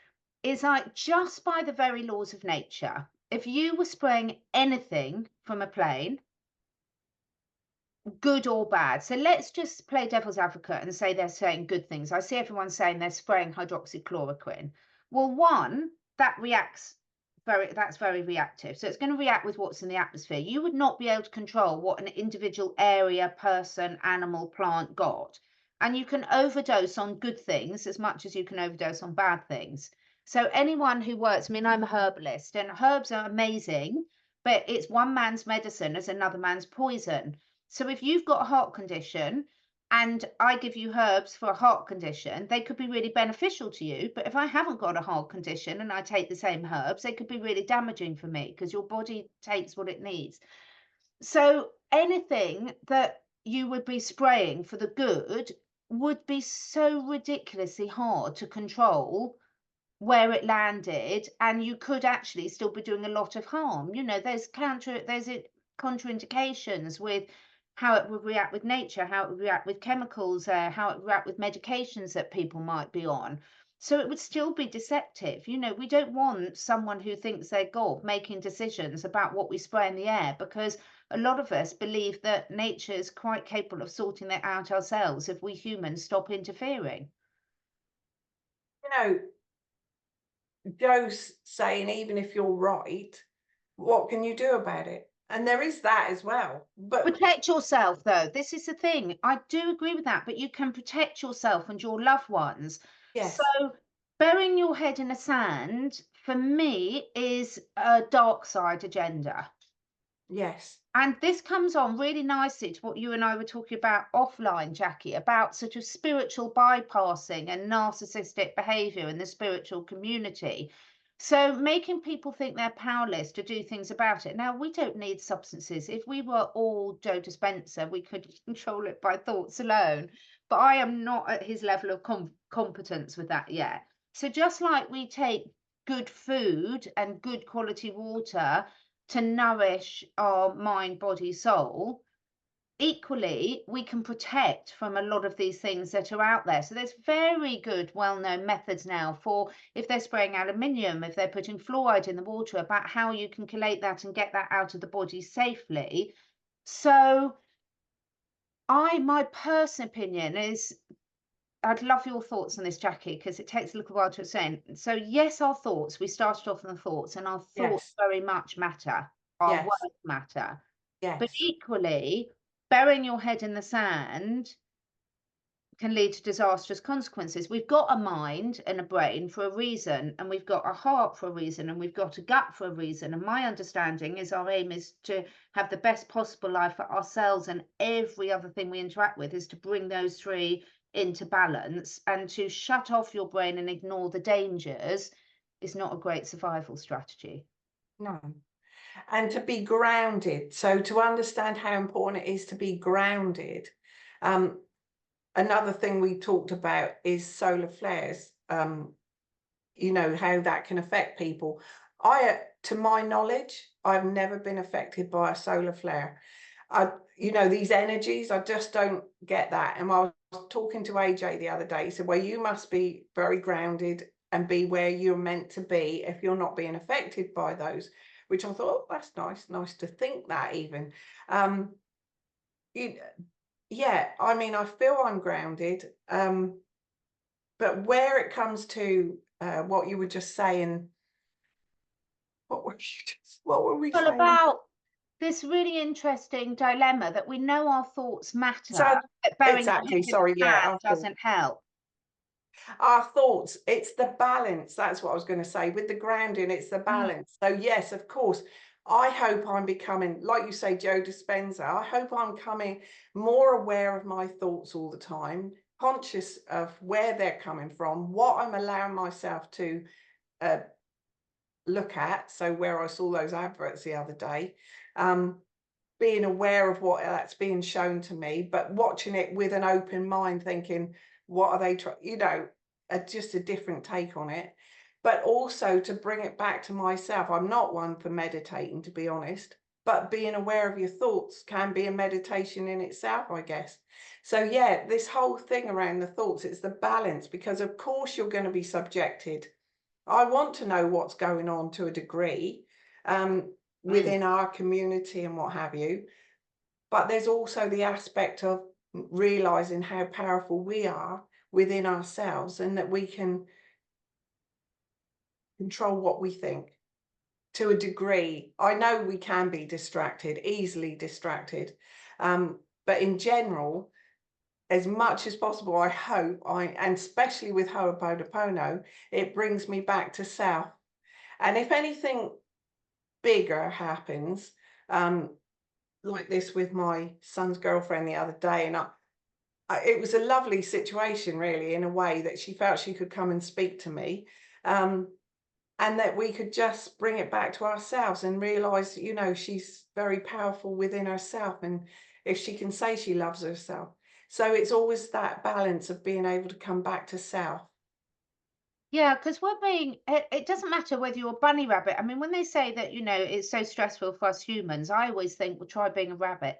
like just by the very laws of nature, if you were spraying anything from a plane, good or bad. So let's just play devil's advocate and say they're saying good things. I see everyone saying they're spraying hydroxychloroquine. Well, one, that's very reactive. So it's going to react with what's in the atmosphere. You would not be able to control what an individual area, person, animal, plant got. And you can overdose on good things as much as you can overdose on bad things. So anyone who works, I mean, I'm a herbalist and herbs are amazing, but it's one man's medicine as another man's poison. So if you've got a heart condition and I give you herbs for a heart condition, they could be really beneficial to you. But if I haven't got a heart condition and I take the same herbs, they could be really damaging for me because your body takes what it needs. So anything that you would be spraying for the good would be so ridiculously hard to control where it landed, and you could actually still be doing a lot of harm. There's contraindications with how it would react with nature, how it would react with chemicals, how it would react with medications that people might be on. So it would still be deceptive. We don't want someone who thinks they're God making decisions about what we spray in the air, because a lot of us believe that nature is quite capable of sorting that out ourselves if we humans stop interfering. You know, Joe's saying, even if you're right, what can you do about it? And there is that as well. But Protect yourself, though. This is the thing. I do agree with that, but you can protect yourself and your loved ones. So, yes, burying your head in the sand, for me, is a dark side agenda. yes, And this comes on really nicely to what you and I were talking about offline, Jackie, about sort of spiritual bypassing and narcissistic behavior in the spiritual community. So, making people think they're powerless to do things about it. Now, we don't need substances. If we were all Joe Dispenza, we could control it by thoughts alone. But I am not at his level of competence with that yet. So, just like we take good food and good quality water to nourish our mind, body, soul, equally, we can protect from a lot of these things that are out there. So there's very good, well-known methods now for if they're spraying aluminium, if they're putting fluoride in the water, about how you can collate that and get that out of the body safely. So my personal opinion is, I'd love your thoughts on this, Jackie, because it takes a little while to explain. So, yes, our thoughts, we started off on the thoughts, and our thoughts yes, very much matter. Our yes, words matter. But yes, equally, burying your head in the sand can lead to disastrous consequences. We've got a mind and a brain for a reason, and we've got a heart for a reason, and we've got a gut for a reason. And my understanding is our aim is to have the best possible life for ourselves, and every other thing we interact with is to bring those three into balance. And to shut off your brain and ignore the dangers is not a great survival strategy. No. And to be grounded. So to understand how important it is to be grounded. Another thing we talked about is solar flares. You know, how that can affect people. To my knowledge, I've never been affected by a solar flare. You know, these energies, I just don't get that. And I was talking to AJ the other day. He said, well, you must be very grounded and be where you're meant to be if you're not being affected by those, which I thought, oh, that's nice to think that even. Yeah, I mean, I feel I'm grounded, but where it comes to what you were just saying, what were we Well, saying? about this really interesting dilemma that we know our thoughts matter, So but bearing them exactly, in the sorry, yeah, past doesn't help. our thoughts, it's the balance. That's what I was going to say. With the grounding, it's the Mm. balance. So yes, of course, I hope I'm becoming, like you say, Joe Dispenza, I hope I'm becoming more aware of my thoughts all the time, conscious of where they're coming from, what I'm allowing myself to look at. So where I saw those adverts the other day, being aware of what that's being shown to me, but watching it with an open mind, thinking, what are they trying, you know, just a different take on it. But also to bring it back to myself. I'm not one for meditating, to be honest, but being aware of your thoughts can be a meditation in itself, I guess. So yeah, this whole thing around the thoughts, it's the balance, because of course you're going to be subjected. I want to know what's going on to a degree within our community and what have you. But there's also the aspect of realizing how powerful we are within ourselves, and that we can control what we think to a degree. I know we can be distracted, easily distracted. But in general, as much as possible, I hope and especially with Ho'oponopono, it brings me back to self. And if anything bigger happens, like this with my son's girlfriend the other day, and it was a lovely situation, really, in a way that she felt she could come and speak to me, and that we could just bring it back to ourselves and realize, you know, she's very powerful within herself, and if she can say she loves herself. So it's always that balance of being able to come back to self. Yeah, because we're being, it doesn't matter whether you're a bunny rabbit. I mean, when they say that, it's so stressful for us humans, I always think, well, try being a rabbit.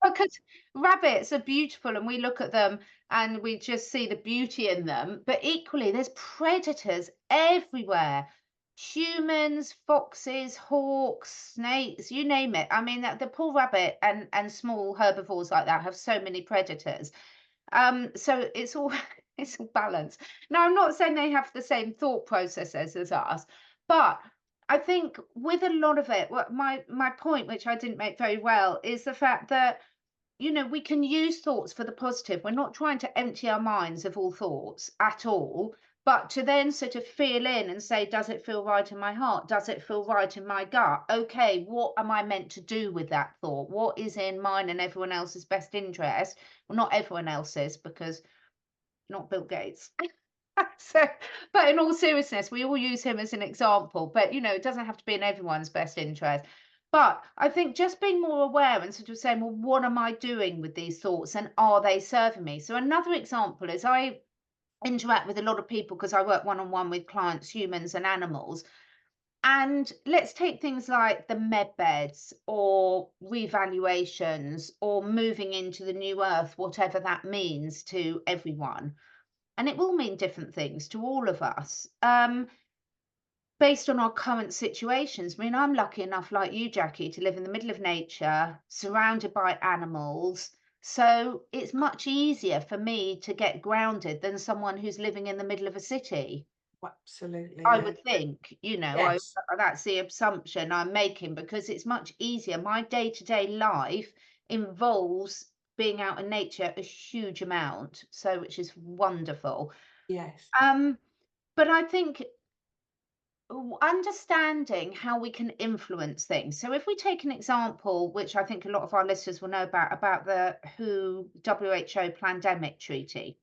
Because rabbits are beautiful and we look at them and we just see the beauty in them. But equally, there's predators everywhere. Humans, foxes, hawks, snakes, you name it. I mean, the poor rabbit and small herbivores like that have so many predators. So it's all it's all balanced. Now, I'm not saying they have the same thought processes as us, but I think with a lot of it, what my point, which I didn't make very well, is the fact that we can use thoughts for the positive. We're not trying to empty our minds of all thoughts at all, but to then sort of feel in and say, does it feel right in my heart? Does it feel right in my gut? Okay, what am I meant to do with that thought? What is in mine and everyone else's best interest? Well, not everyone else's, because not Bill Gates. So, but in all seriousness, we all use him as an example, but it doesn't have to be in everyone's best interest. But I think just being more aware and sort of saying, well, what am I doing with these thoughts and are they serving me? So another example is I interact with a lot of people because I work one-on-one with clients, humans and animals. And let's take things like the med beds or revaluations or moving into the new earth, whatever that means to everyone. And it will mean different things to all of us, based on our current situations. I mean, I'm lucky enough, like you, Jackie, to live in the middle of nature, surrounded by animals. So it's much easier for me to get grounded than someone who's living in the middle of a city. Absolutely, I yeah. would think, Yes. that's the assumption I'm making, because it's much easier. My day-to-day life involves being out in nature a huge amount, so which is wonderful. Yes. But I think understanding how we can influence things. So if we take an example, which I think a lot of our listeners will know about the WHO pandemic treaty.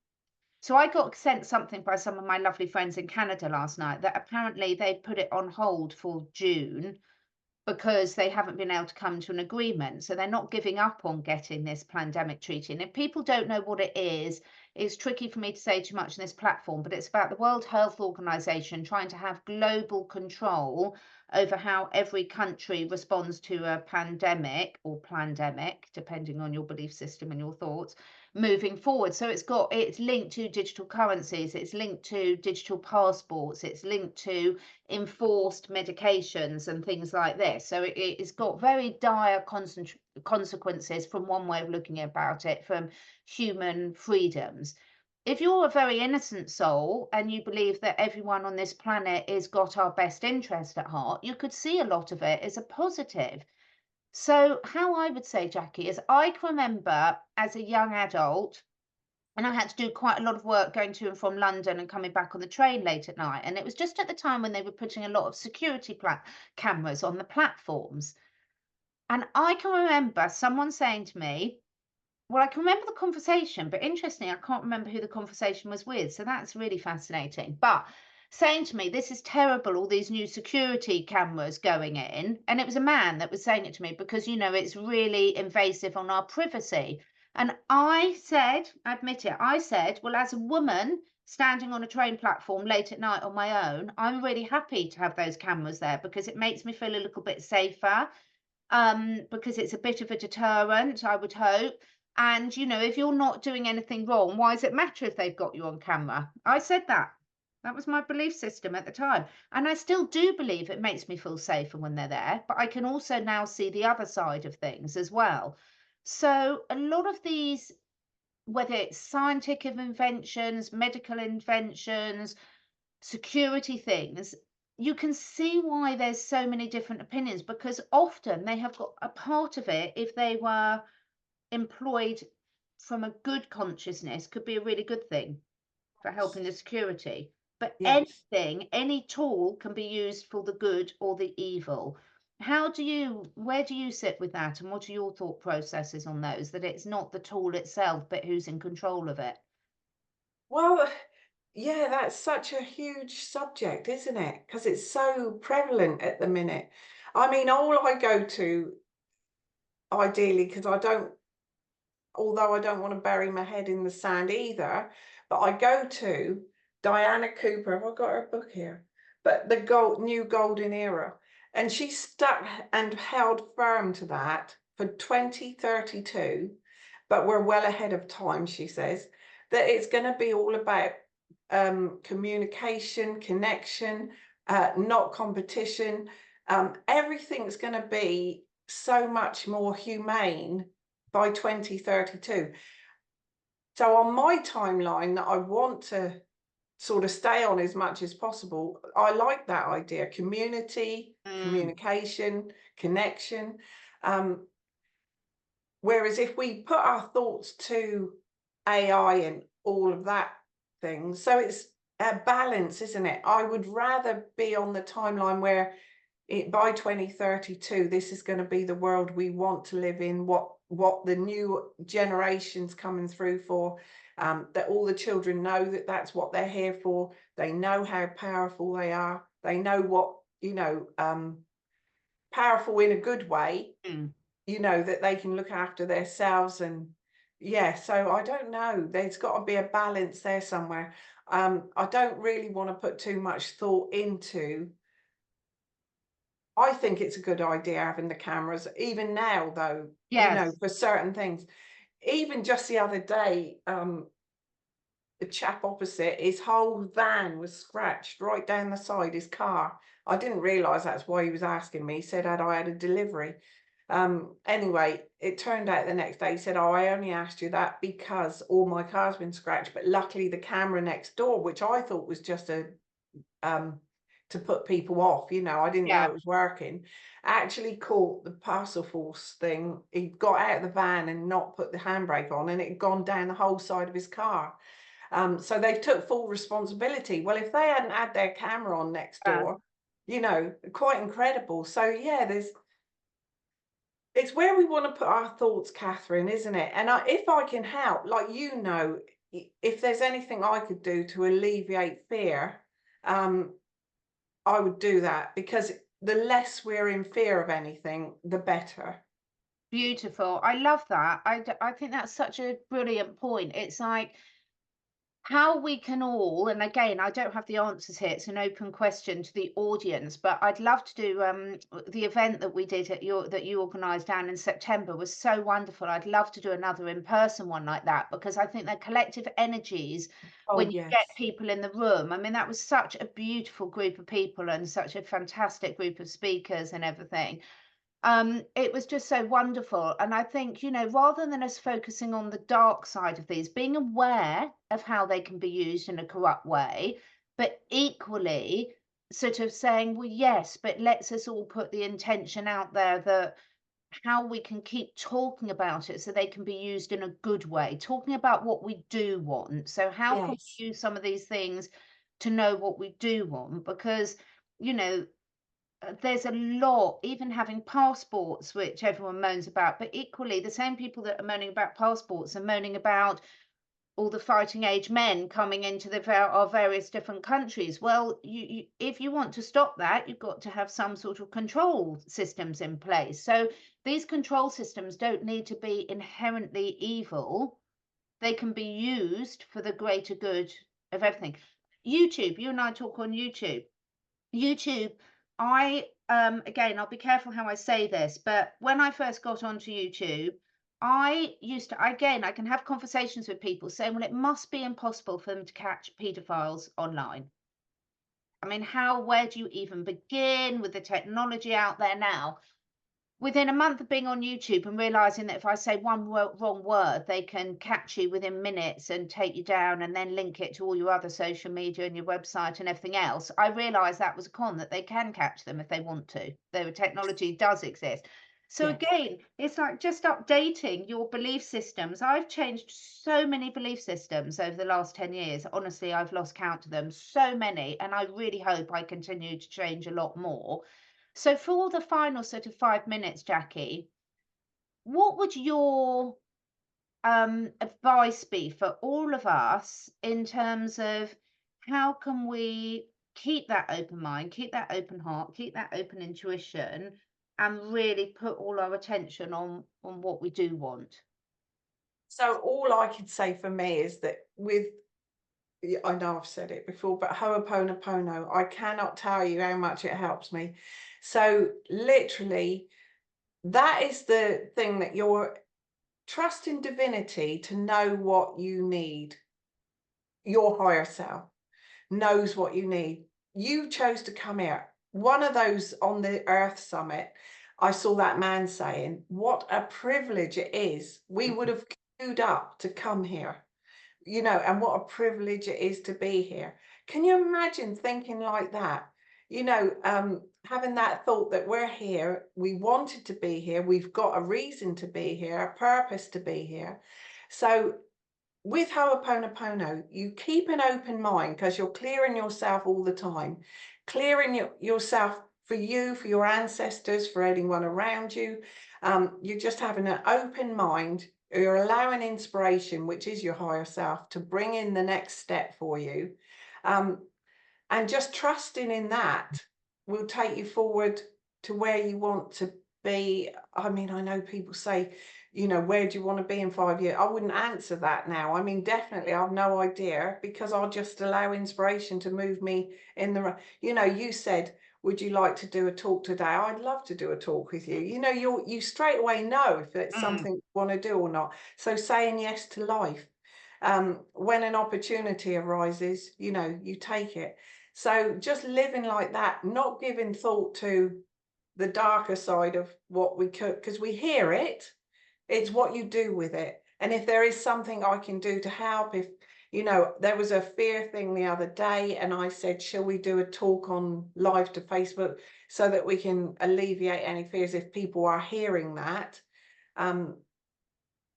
So I got sent something by some of my lovely friends in Canada last night that apparently they put it on hold for June because they haven't been able to come to an agreement. So they're not giving up on getting this pandemic treaty. And if people don't know what it is, it's tricky for me to say too much on this platform, but it's about the World Health Organization trying to have global control over how every country responds to a pandemic or plandemic, depending on your belief system and your thoughts, moving forward. So it's linked to digital currencies, it's linked to digital passports, it's linked to enforced medications and things like this. So it's got very dire consequences from one way of looking about it, from human freedoms. If you're a very innocent soul and you believe that everyone on this planet has got our best interest at heart, you could see a lot of it as a positive. So how I would say, Jackie, is I can remember as a young adult, and I had to do quite a lot of work going to and from London and coming back on the train late at night. And it was just at the time when they were putting a lot of security cameras on the platforms. And I can remember someone saying to me, well, I can remember the conversation, but interestingly, I can't remember who the conversation was with. So that's really fascinating. But saying to me, this is terrible, all these new security cameras going in. And it was a man that was saying it to me because, you know, it's really invasive on our privacy. And I said, I admit it, I said, well, as a woman standing on a train platform late at night on my own, I'm really happy to have those cameras there because it makes me feel a little bit safer, because it's a bit of a deterrent, I would hope. And, you know, if you're not doing anything wrong, why does it matter if they've got you on camera? I said that. That was my belief system at the time. And I still do believe it makes me feel safer when they're there, but I can also now see the other side of things as well. So a lot of these, whether it's scientific inventions, medical inventions, security things, you can see why there's so many different opinions because often they have got a part of it, if they were employed from a good consciousness, could be a really good thing for helping the security. But Yes. anything, any tool can be used for the good or the evil. Where do you sit with that? And what are your thought processes on those? That it's not the tool itself, but who's in control of it? Well, yeah, that's such a huge subject, isn't it? Because it's so prevalent at the minute. I mean, all I go to, ideally, because although I don't want to bury my head in the sand either, but I go to Diana Cooper. Have I got her book here? But the new golden era. And she stuck and held firm to that for 2032, but we're well ahead of time, she says, that it's going to be all about communication, connection, not competition. Everything's going to be so much more humane by 2032. So on my timeline that I want to sort of stay on as much as possible, I like that idea: community, communication, connection. Whereas if we put our thoughts to AI and all of that thing, so it's a balance, isn't it? I would rather be on the timeline where by 2032, this is going to be the world we want to live in, what the new generations coming through for, that all the children know that that's what they're here for. They know how powerful they are. They know what, powerful in a good way, that they can look after themselves. And yeah, so I don't know. There's got to be a balance there somewhere. I don't really want to put too much thought into. I think it's a good idea having the cameras, even now, though, Yes. for certain things. Even just the other day, the chap opposite, his whole van was scratched right down the side, his car. I didn't realise that's why he was asking me. He said I had a delivery. Anyway, it turned out the next day, he said, oh, I only asked you that because all my car's been scratched, but luckily the camera next door, which I thought was just to to put people off, you know, I didn't know Yeah. it was working. Actually caught the parcel force thing. He got out of the van and not put the handbrake on, and it had gone down the whole side of his car. So they took full responsibility. Well, if they hadn't had their camera on next door, you know, quite incredible. So yeah, it's where we want to put our thoughts, Catherine, isn't it? And if I can help, like, you know, if there's anything I could do to alleviate fear, I would do that, because the less we're in fear of anything, the better. Beautiful. I love that. I think that's such a brilliant point. It's like how we can all, and again, I don't have the answers here. It's an open question to the audience, but I'd love to do the event that we did at that you organised down in September was so wonderful. I'd love to do another in-person one like that, because I think the collective energies Oh, when you get yes. people in the room. I mean, that was such a beautiful group of people and such a fantastic group of speakers and everything. It was just so wonderful. And I think, you know, rather than us focusing on the dark side of these, being aware of how they can be used in a corrupt way, but equally sort of saying, well, yes, but let's us all put the intention out there that how we can keep talking about it so they can be used in a good way, talking about what we do want. So, how can Yes. we use some of these things to know what we do want? Because, you know, there's a lot, even having passports, which everyone moans about, but equally, the same people that are moaning about passports are moaning about all the fighting age men coming into our various different countries. Well, if you want to stop that, you've got to have some sort of control systems in place. So these control systems don't need to be inherently evil. They can be used for the greater good of everything. YouTube, you and I talk on YouTube. YouTube, again, I'll be careful how I say this, but when I first got onto YouTube, I used to, again, I can have conversations with people saying, well, it must be impossible for them to catch paedophiles online. I mean, where do you even begin with the technology out there now? Within a month of being on YouTube and realizing that if I say one wrong word, they can catch you within minutes and take you down and then link it to all your other social media and your website and everything else, I realized that was a con, that they can catch them if they want to. Their technology does exist. So Yes. again, it's like just updating your belief systems. I've changed so many belief systems over the last 10 years. Honestly, I've lost count of them, so many, and I really hope I continue to change a lot more. So for the final sort of 5 minutes, Jackie, what would your advice be for all of us in terms of how can we keep that open mind, keep that open heart, keep that open intuition, and really put all our attention on what we do want? So all I could say for me is that I know I've said it before, but Ho'oponopono, I cannot tell you how much it helps me. So literally, that is the thing, that you're trusting divinity to know what you need. Your higher self knows what you need. You chose to come here. One of those on the Earth Summit, I saw that man saying, what a privilege it is. We would have queued up to come here, you know, and what a privilege it is to be here. Can you imagine thinking like that? You know, having that thought that we're here, we wanted to be here, we've got a reason to be here, a purpose to be here. So with Ho'oponopono, you keep an open mind, because you're clearing yourself all the time, clearing yourself for you, for your ancestors, for anyone around you. You're just having an open mind. You're allowing inspiration, which is your higher self, to bring in the next step for you. Um, and just trusting in that will take you forward to where you want to be. I mean, I know people say, you know, where do you want to be in 5 years? I wouldn't answer that now. I mean, definitely, I've no idea, because I'll just allow inspiration to move me in the right. You know, you said, would you like to do a talk today? I'd love to do a talk with you. You know, you straight away know if it's Mm. something you want to do or not. So saying yes to life. When an opportunity arises, you know, you take it. So just living like that, not giving thought to the darker side of what we could, because we hear it, it's what you do with it. And if there is something I can do to help, You know, there was a fear thing the other day, and I said, shall we do a talk on live to Facebook so that we can alleviate any fears if people are hearing that?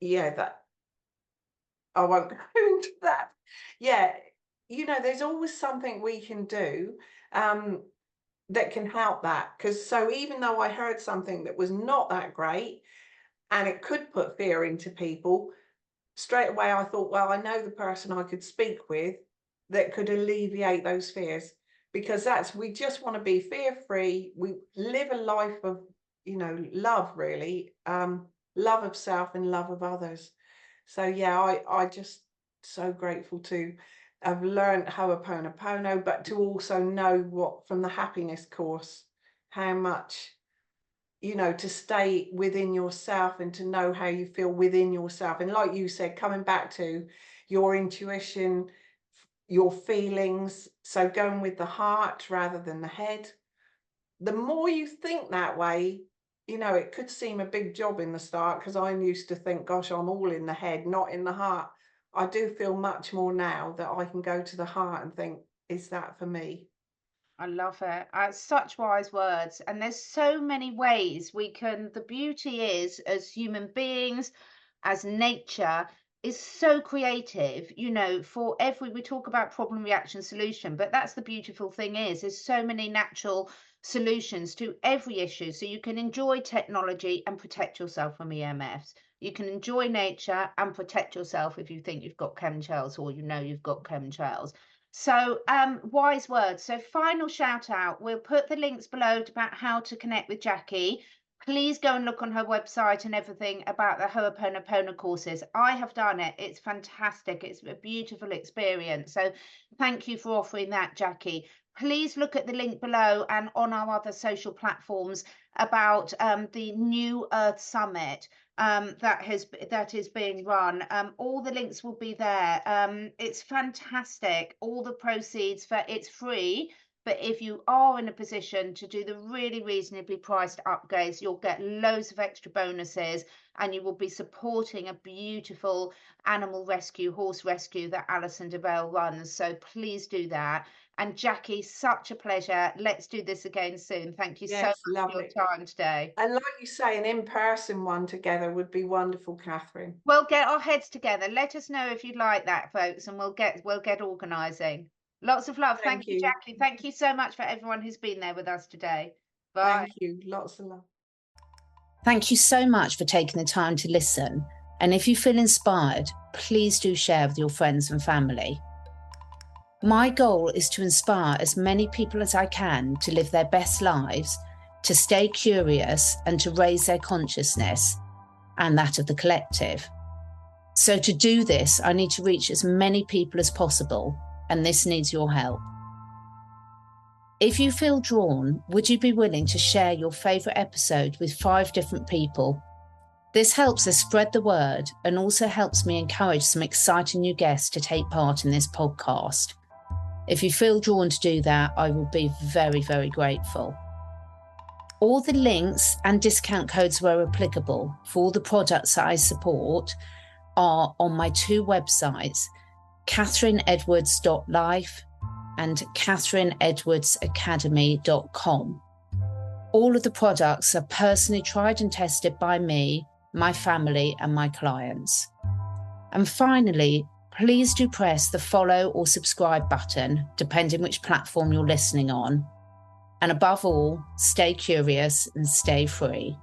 Yeah, that I won't go into that. Yeah, you know, there's always something we can do that can help that. Because so even though I heard something that was not that great and it could put fear into people, straight away I thought, well, I know the person I could speak with that could alleviate those fears, because we just want to be fear-free. We live a life of, you know, love, really, love of self and love of others. So yeah, I just so grateful to have learned Ho'oponopono, but to also know what from the happiness course, how much, you know, to stay within yourself and to know how you feel within yourself. And like you said, coming back to your intuition, your feelings, so going with the heart rather than the head. The more you think that way, you know, it could seem a big job in the start, because I used to think, gosh, I'm all in the head, not in the heart. I do feel much more now that I can go to the heart and think, is that for me? I love it. Such wise words. And there's so many ways we can. The beauty is, as human beings, as nature, is so creative. You know, for every, we talk about problem, reaction, solution, but that's the beautiful thing is, there's so many natural solutions to every issue. So you can enjoy technology and protect yourself from EMFs. You can enjoy nature and protect yourself if you think you've got chemtrails or you know you've got chemtrails. So, wise words. So, final shout out. We'll put the links below about how to connect with Jackie. Please go and look on her website and everything about the Ho'oponopono courses. I have done it. It's fantastic. It's a beautiful experience. So, thank you for offering that, Jackie. Please look at the link below and on our other social platforms about the New Earth Summit. That is being run. All the links will be there. It's fantastic. All the proceeds it's free, but if you are in a position to do the really reasonably priced upgrades, you'll get loads of extra bonuses, and you will be supporting a beautiful animal rescue, horse rescue that Alison DeVale runs. So please do that. And Jackie, such a pleasure. Let's do this again soon. Thank you so Yes, much for lovely. your time today. And like you say, an in-person one together would be wonderful, Catherine. We'll get our heads together. Let us know if you'd like that, folks, and we'll get organising. Lots of love. Thank Thank you, you. Jackie. Thank you so much for everyone who's been there with us today. Bye. Thank you. Lots of love. Thank you so much for taking the time to listen. And if you feel inspired, please do share with your friends and family. My goal is to inspire as many people as I can to live their best lives, to stay curious and to raise their consciousness and that of the collective. So to do this, I need to reach as many people as possible, and this needs your help. If you feel drawn, would you be willing to share your favourite episode with 5 different people? This helps us spread the word and also helps me encourage some exciting new guests to take part in this podcast. If you feel drawn to do that, I will be very, very grateful. All the links and discount codes where applicable for all the products that I support are on my 2 websites, CatherineEdwards.life and CatherineEdwardsAcademy.com. All of the products are personally tried and tested by me, my family, and my clients. And finally, please do press the follow or subscribe button, depending which platform you're listening on. And above all, stay curious and stay free.